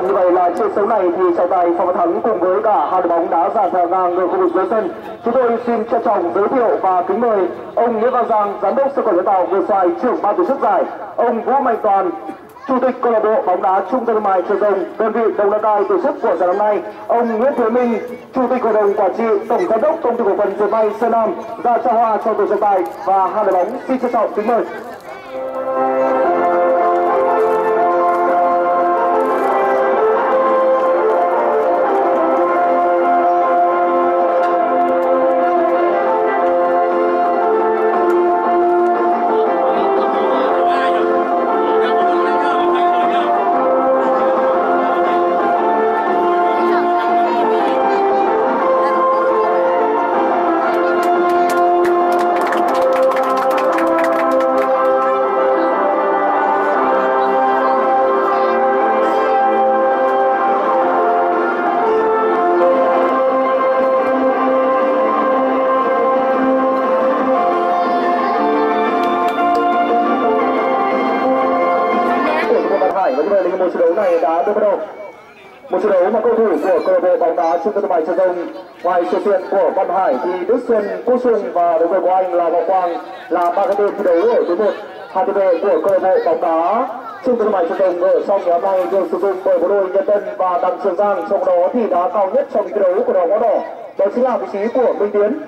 Vâng, như vậy là trên số này thì trọng tài Phạm Văn Thắng cùng với cả hai đội bóng đá dàn theo ngang người khu vực dưới sân. Chúng tôi xin trân trọng giới thiệu và kính mời ông Nguyễn Văn Giang, giám đốc Sân Cỏ Nhân Tạo người xoài, trưởng ban tổ chức giải, ông Vũ Mạnh Toàn, chủ tịch câu lạc bộ bóng đá Trung tâm Thương mại Trường Rồng, đơn vị Đồng Đăng Cai tổ chức của giải năm nay, ông Nguyễn Thế Minh, chủ tịch hội đồng quản trị, tổng giám đốc công ty cổ phần dệt may Sơn Nam ra trao hoa cho tổ trọng tài và hai đội bóng. Xin trân trọng kính mời. Một trận đấu này đã được bắt đầu. Một trận đấu mà cầu thủ của câu lạc bộ bóng đá Trung tâm Thương mại Trường Rồng, ngoài sự kiện của Văn Hải thì Đức Xuân, Quốc Xuân và đối thủ của anh là Ngọc Quang là ba cái tên thi đấu ở tuyến một. Hai tiền vệ của câu lạc bộ bóng đá Trung tâm Thương mại Trường Rồng ở sau ngày hôm nay được sử dụng bởi bộ đôi Nhật Tân và Đặng Trường Giang. Trong đó thì đá cao nhất trong thi đấu của đội bóng đỏ đó chính là vị trí của Minh Tiến.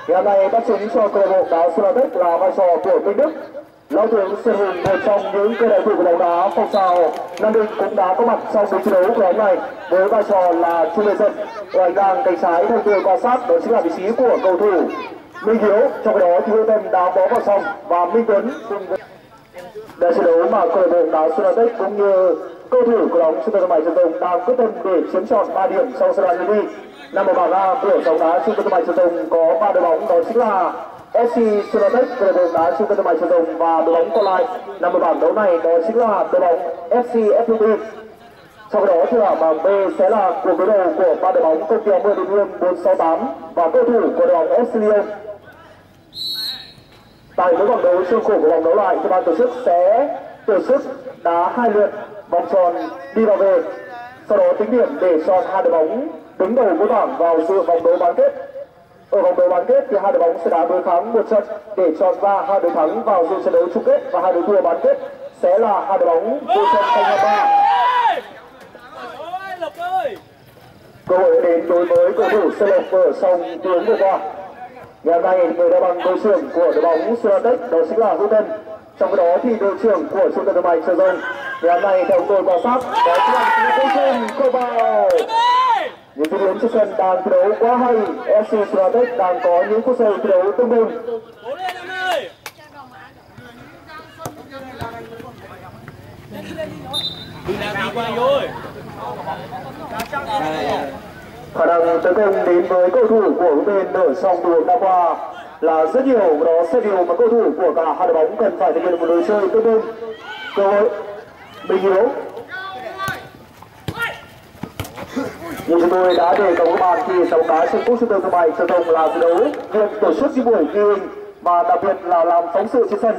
Ngày hôm nay bắt chính cho câu lạc bộ đá Sunatech là vai trò của Minh Đức. Lão tướng Sơn Hùng, một trong những cơ đại thủ của bóng đá phong trào Nam Định, cũng đã có mặt trong cuộc chiến đấu của hôm nay với vai trò là trung vệ dẫn. Ở hành lang cánh trái theo tôi quan sát đó chính là vị trí của cầu thủ Minh Hiếu. Trong đó thì Hữu Tâm đá bó vào sòng và Minh Tuấn cùng với đại chiến đấu mà câu lạc bộ đá Sunatech cũng như cầu thủ của bóng Trung tâm Thương mại Trường Rồng đang quyết tâm để chiếm trọn 3 điểm sau giai đoạn lượt đi. Nằm ở bảng A của bóng đá Trung tâm Thương mại Trường Rồng có 3 đội bóng, đó chính là FC Sunatech, câu lạc bộ đá Trung tâm Thương mại Trường Rồng, và đội bóng còn lại nằm ở bảng đấu này đó chính là đội bóng FC FPT. Sau đó thì ở bảng B sẽ là cuộc đối đầu của ba đội bóng Công ty 10 Điện Hương 468 và cầu thủ của đội bóng FC Lyon. Tại mỗi vòng đấu chung cuộc của vòng đấu lại thì ban tổ chức sẽ tổ chức đá 2 lượt vòng tròn đi và về, sau đó tính điểm để chọn hai đội bóng đứng đầu của bảng vào dự vòng đấu bán kết. Ở vòng đấu bán kết thì hai đội bóng sẽ đá đối kháng một trận để chọn ra hai đội thắng vào dự trận đấu chung kết, và hai đội thua bán kết sẽ là hai đội bóng vô trận tranh hạng 3. Cơ hội đến đối với cầu thủ Sơn Lộc ở sông tiếng vừa qua. Ngày hôm nay người đá bóng đội trưởng của đội bóng Sunatech đó chính là Hữu Tân. Trong đó thì đội trưởng của Trung tâm Thương mại Trường Rồng ngày hôm nay theo tôi quan sát đó chính là Quốc Xuân khơi vào. Những diễn biến trên sân đang thi đấu quá hay. FC Sunatech đang có những phút giây thi đấu tương đồng. Khả năng tấn công đến với cầu thủ của bên ở song đường đã qua là rất nhiều, đó sẽ điều mà cầu thủ của cả hai đội bóng cần phải thực hiện một lối chơi tương đồng. Cơ hội Minh Hiếu. Như chúng tôi đã đề cập các bạn thì giải bóng đá trên cúp Trung tâm Thương mại Trường Rồng là thi đấu việc tổ chức những buổi ghi hình và đặc biệt là làm phóng sự trên sân.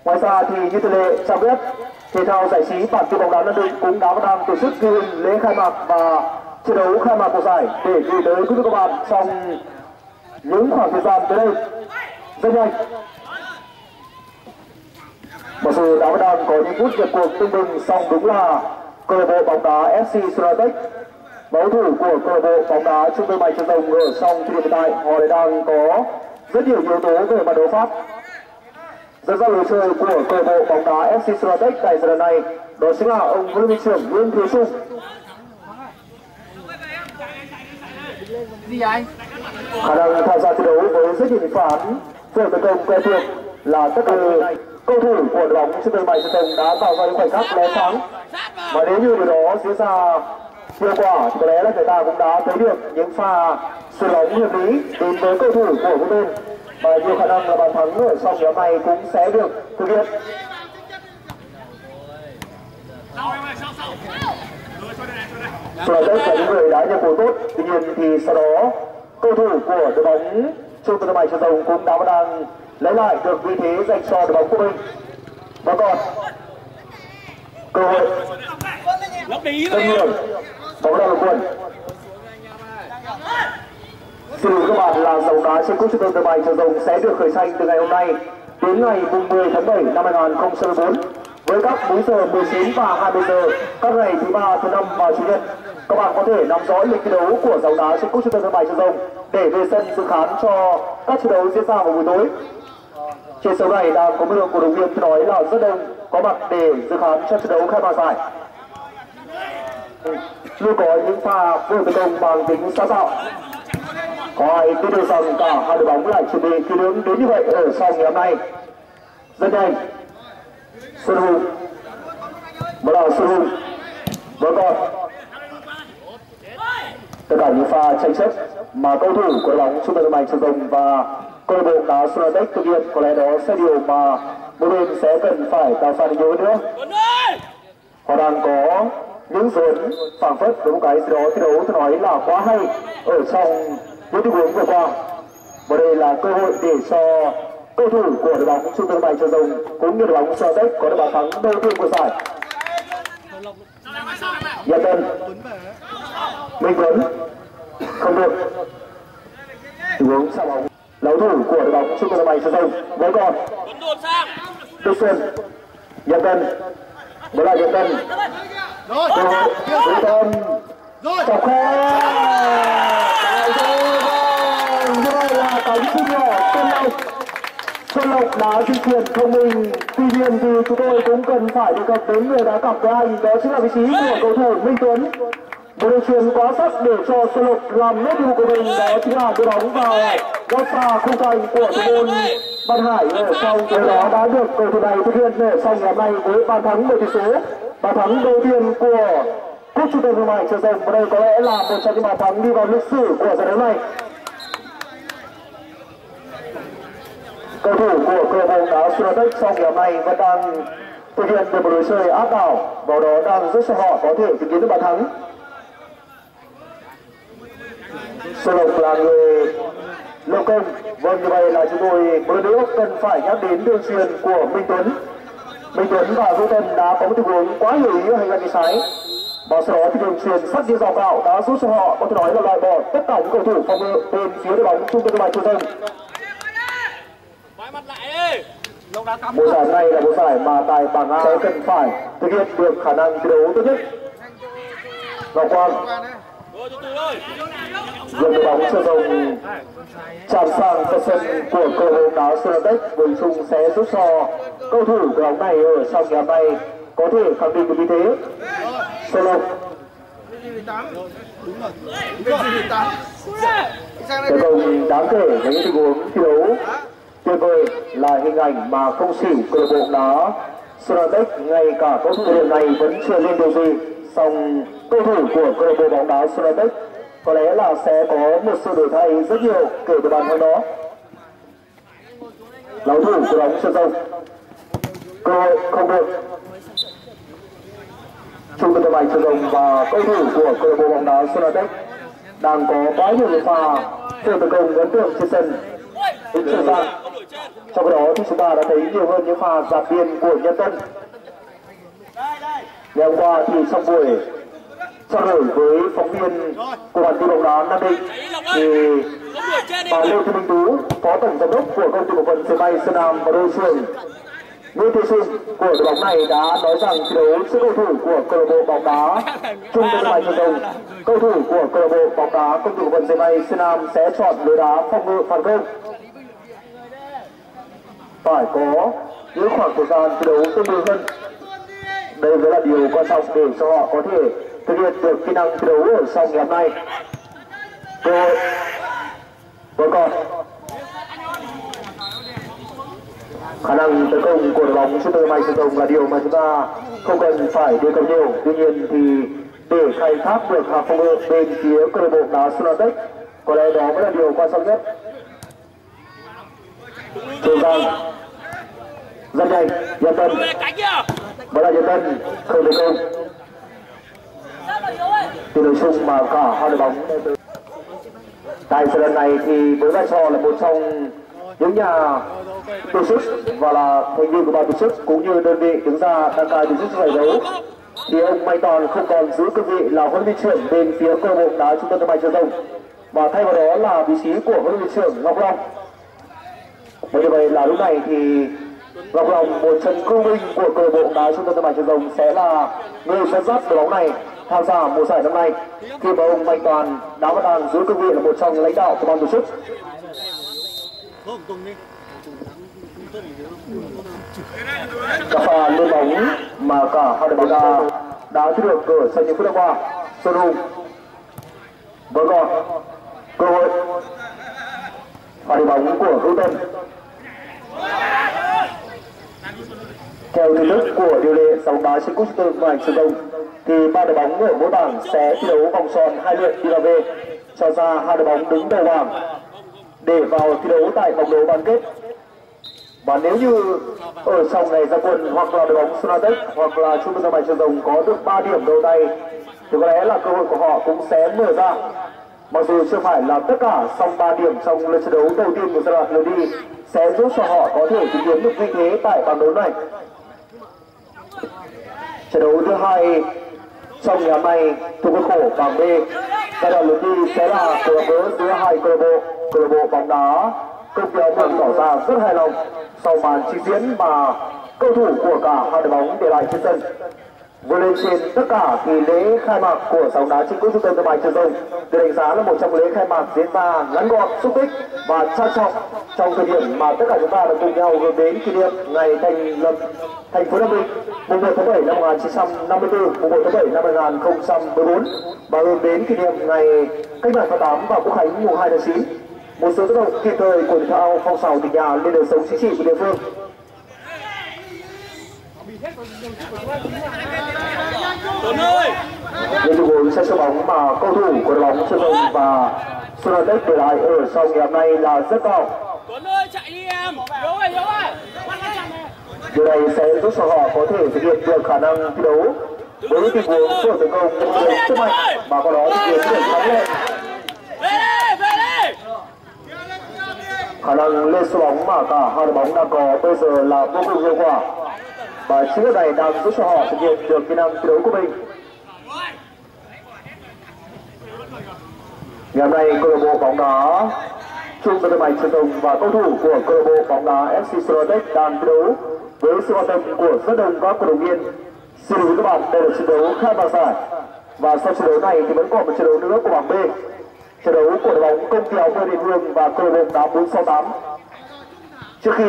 Ngoài ra thì như thường lệ, trang web thể thao giải trí bản tin bóng đá Nam Định cũng đã và đang tổ chức ghi hình lễ khai mạc và trận đấu khai mạc của giải để gửi tới quý vị các bạn trong những khoảng thời gian tới đây rất nhanh. Mặc dù đã và đang có những phút nhập cuộc tương bừng, song đúng là câu lạc bộ bóng đá FC Sunatech, bảo thủ của câu lạc bộ bóng đá Trung tâm Thương mại Trường Rồng ở trong thời điểm hiện tại, họ lại đang có rất nhiều yếu tố về mặt đấu pháp. Dẫn dắt lối chơi của câu lạc bộ bóng đá FC Sunatech tại giai đoạn này đó chính là ông huấn luyện viên trưởng Nguyễn Thế Trung. Khả năng tham gia thi đấu với rất nhiều những phản phối hợp tấn công quen thuộc là tất cả cầu thủ của đội bóng Trung tâm Thương mại Trường Rồng đã tạo ra những khoảnh khắc lóe sáng, và nếu như điều đó diễn ra hiệu quả thì có lẽ là người ta cũng đã thấy được những pha sút bóng hợp lý đến với cầu thủ của Vũ Tên, và nhiều khả năng là bàn thắng ở trong ngày hôm nay cũng sẽ được thực hiện. Sunatech là những người đã nhập cuộc tốt, tuy nhiên thì sau đó cầu thủ của đội bóng Trung tâm Thương mại Trường Rồng cũng đã và đang lấy lại được vị thế dành cho đội bóng của mình. Và còn cơ hội Tân Hường bóng ra lục quân. Xin mời các bạn là dòng đá trên cúp Trung tâm Thương mại Chợ Rồng sẽ được khởi tranh từ ngày hôm nay đến ngày 10 tháng 7 năm 2024 với các múi giờ 19 và 20 giờ các ngày thứ ba, thứ năm và chủ nhật. Các bạn có thể nắm rõ lịch thi đấu của dòng đá trên cúp Trung tâm Thương mại Chợ Rồng để về sân dự khán cho các trận đấu diễn ra vào buổi tối. Trên sân này đang có một lượng cổ động viên nói là rất đông có mặt để dự khán cho trận đấu khai mạc giải. Luôn có những pha vừa tấn công bằng tính sáng tạo. Có ai biết được rằng cả hai đội bóng lại chuẩn bị kỹ lưỡng đến như vậy ở sau ngày hôm nay. Rất nhanh, Xuân Hùng, bắt đầu Xuân Hùng, với con. Tất cả những pha tranh chấp mà cầu thủ của đội bóng Trung tâm Thương mại Chợ Rồng và câu lạc bộ đá Sonatech thực hiện có lẽ đó sẽ điều mà một bên sẽ cần phải đào pha nhiều hơn nữa. Họ đang có những dấu phảng phất với một cái gì đó thi đấu tôi nói là quá hay ở trong những tình huống vừa qua. Và đây là cơ hội để cho cầu thủ của đội bóng Trung tâm Thương mại Chợ Rồng cũng như đội bóng Sonatech có được bàn thắng đầu tiên của giải. Nhật Tân, Minh Tuấn không được. Tình huống xa bóng. Đấu thủ của đội bóng Trung tâm Thương mại Chợ Rồng với con Đức Xuân, Nhật Tân, đó là Nhật Tân. Nhật Tân chọc khe. Đây là cánh sút nhỏ Xuân Lộc. Xuân Lộc đã di chuyển thông minh. Tuy nhiên thì chúng tôi cũng cần phải đề cập đến người đá cặp với anh, đó chính là vị trí của cầu thủ Minh Tuấn. Một đường chuyền quá sắc để cho Xuân Lộc làm nốt nhiệm vụ của mình, đó chính là đưa bóng vào góc xa khung thành của thủ môn Văn Hải ở sau. Điều đó đã được cầu thủ này thực hiện ở sau ngày hôm nay với bàn thắng một tỷ số, bàn thắng đầu tiên của cúp Trung tâm Thương mại Chợ Rồng, và đây có lẽ là một trong những bàn thắng đi vào lịch sử của giải đấu này. Cầu thủ của câu lạc bộ đá Sonatech sau ngày hôm nay vẫn đang thực hiện được một lối chơi áp đảo, vào đó đang giúp cho họ có thể tìm kiếm được bàn thắng. Xuân Lộc là người lâu công. Vâng, như vậy là chúng tôi một lần nữa cần phải nhắc đến đường chuyền của Minh Tuấn. Minh Tuấn và Vũ Tân đã có một tình huống quá hiểu ý ở hành lang bên trái, và sau đó thì đường chuyền sắc như rào cạo đã giúp cho họ có thể nói là loại bỏ tất cả những cầu thủ phòng ngự bên phía đội bóng Trung tâm Thương mại Chợ Rồng. Mùa giải này là mùa giải mà tại bảng A sẽ cần phải thực hiện được khả năng thi đấu tốt nhất. Ngọc Quang dẫn đội bóng Chợ Rồng tràn sang phần sân của câu lạc bộ đá Sonatech, với chung sẽ giúp cho cầu thủ của bóng này ở trong ngày hôm nay có thể khẳng định được vị thế. Xuân Lộc Chợ Rồng đáng kể với những tình huống thi đấu tuyệt vời là hình ảnh mà không chỉ câu lạc bộ đá Sonatech, ngay cả cầu thủ điểm này vẫn chưa lên điều gì. Song cầu thủ của câu lạc bộ bóng đá Sonatech có lẽ là sẽ có một sự đổi thay rất nhiều kể từ bàn thắng đó. Lão thủ của bóng Chợ Rồng, cơ hội không được. Trung tâm Thương mại Chợ Rồng và cầu thủ của câu lạc bộ bóng đá Sonatech đang có quá nhiều những pha sự tấn công ấn tượng trên sân. Chuyển sang trong đó thì chúng ta đã thấy nhiều hơn những pha dạt biên của Nhật Tân. Ngày hôm qua thì trong buổi trao đổi với phóng viên của bản tin bóng đá Nam Định thì bà Lê Thị Minh Tú, phó tổng giám đốc của công ty cổ phần sân bay Sơn Nam và đội trưởng Nguyễn Thị Sinh của đội bóng này đã nói rằng thi đấu giữa cầu thủ của câu lạc bộ bóng đá Trung tâm Thương mại Chợ Rồng, cầu thủ của câu lạc bộ bóng đá công ty cổ phần sân bay Sơn Nam sẽ chọn lối đá phòng ngự phản công, phải có những khoảng thời gian thi đấu tương đối hơn. Đây mới là điều quan trọng để cho họ có thể thực hiện được kỹ năng thi đấu ở sau ngày hôm nay. Cơ hội vẫn còn. Khả năng tấn công của đội bóng Trung tâm Thương mại Chợ Rồng là điều mà chúng ta không cần phải đề cập nhiều. Tuy nhiên thì để khai thác được hàng phòng ngự bên phía câu lạc bộ đá Sonatech, có lẽ đó mới là điều quan trọng nhất. Trường Giang rất nhanh, Nhật Tân, đó là Nhật Tân không thành công. Từ nội chung mà cả hai đội bóng tại trận lần này thì với vai trò là một trong những nhà tổ chức và là thành viên của ban tổ chức cũng như đơn vị đứng ra đăng cai tổ chức giải đấu, thì ông Mai Toàn không còn giữ cương vị là huấn luyện viên trưởng bên phía câu lạc bộ đá Trung tâm Thương mại Triệu Rồng, và thay vào đó là vị trí của huấn luyện viên trưởng Ngọc Long. Và như vậy là lúc này thì Ngọc Long, một chân cư binh của câu lạc bộ đá Trung tâm Thương mại Triệu Rồng, sẽ là người dẫn dắt đội bóng này tham gia mùa giải năm nay, khi mà ông Mai Toàn đã vẫn đang giữ cương vị là một trong lãnh đạo của ban tổ chức. Các pha lên bóng mà cả hai đội bóng đã thi được ở sân những phút qua. Xuân Hùng vẫn còn cơ hội pha đi bóng của Hữu Tân. Theo tin tức của điều lệ sáu bóng đá trên cúp Trung tâm Thương mại Triệu Rồng thì ba đội bóng ở mỗi bảng sẽ thi đấu vòng tròn 2 lượt đi và về, cho ra hai đội bóng đứng đầu bảng để vào thi đấu tại vòng đấu bán kết. Và nếu như ở trong ngày ra quân hoặc là đội bóng Sonatech hoặc là Trung tâm Thương mại Triệu Rồng có được 3 điểm đầu tay thì có lẽ là cơ hội của họ cũng sẽ mở ra. Mặc dù chưa phải là tất cả, song 3 điểm trong lượt trận đấu đầu tiên của giai đoạn lượt đi sẽ giúp cho họ có thể tìm kiếm được vị thế tại bảng đấu này. Trận đấu thứ hai trong ngày hôm nay thuộc khuôn khổ bảng B giai đoạn lượt đi sẽ là cuộc đấu giữa hai câu lạc bộ bóng đá Công ty Ống Hồng tỏ ra rất hài lòng sau màn trình diễn mà cầu thủ của cả hai đội bóng để lại trên sân. Vừa lên trên tất cả thì lễ khai mạc của giải bóng đá chính quốc Trung tâm Thương mại Triệu Rồng được đánh giá là một trong lễ khai mạc diễn ra ngắn gọn, xúc tích và trang trọng trong thời điểm mà tất cả chúng ta đã cùng nhau hướng đến kỷ niệm ngày thành lập thành phố Nam Định mùng 1 tháng 7 năm 1954, mùng 1 tháng 7 năm 2014 và hướng đến kỷ niệm ngày cách mạng tháng 8 và quốc khánh mùng 2 tháng 9. Một số tác động kịp thời của thể thao phong trào tỉnh nhà lên đời sống chính trị của địa phương. Những tình huống sẽ số bóng mà cầu thủ của đội bóng Triệu Rồng và Sonatech để lại ở sau ngày hôm nay là rất cao. Điều này sẽ giúp cho họ có thể thực hiện được khả năng thi đấu với những tình huống của tấn công rất mạnh và có đó thực hiện được thắng lợi. Khả năng lên số bóng mà cả hai đội bóng đang có bây giờ là vô cùng hiệu quả, và chính điều này đang giúp cho họ thực hiện được kỹ năng thi đấu của mình. Ngày hôm nay câu lạc bộ bóng đá Trung tâm Thương mại Triệu Rồng và cầu thủ của câu lạc bộ bóng đá FC Sonatech đang thi đấu với sự quan tâm của rất đông các cổ động viên. Xin mời các bạn, đây là trận đấu khai mạc giải, và sau trận đấu này thì vẫn còn một trận đấu nữa của bảng B, trận đấu của đội bóng Công ty Ống Hồng Điện Hương và câu lạc bộ đá 468. Trước khi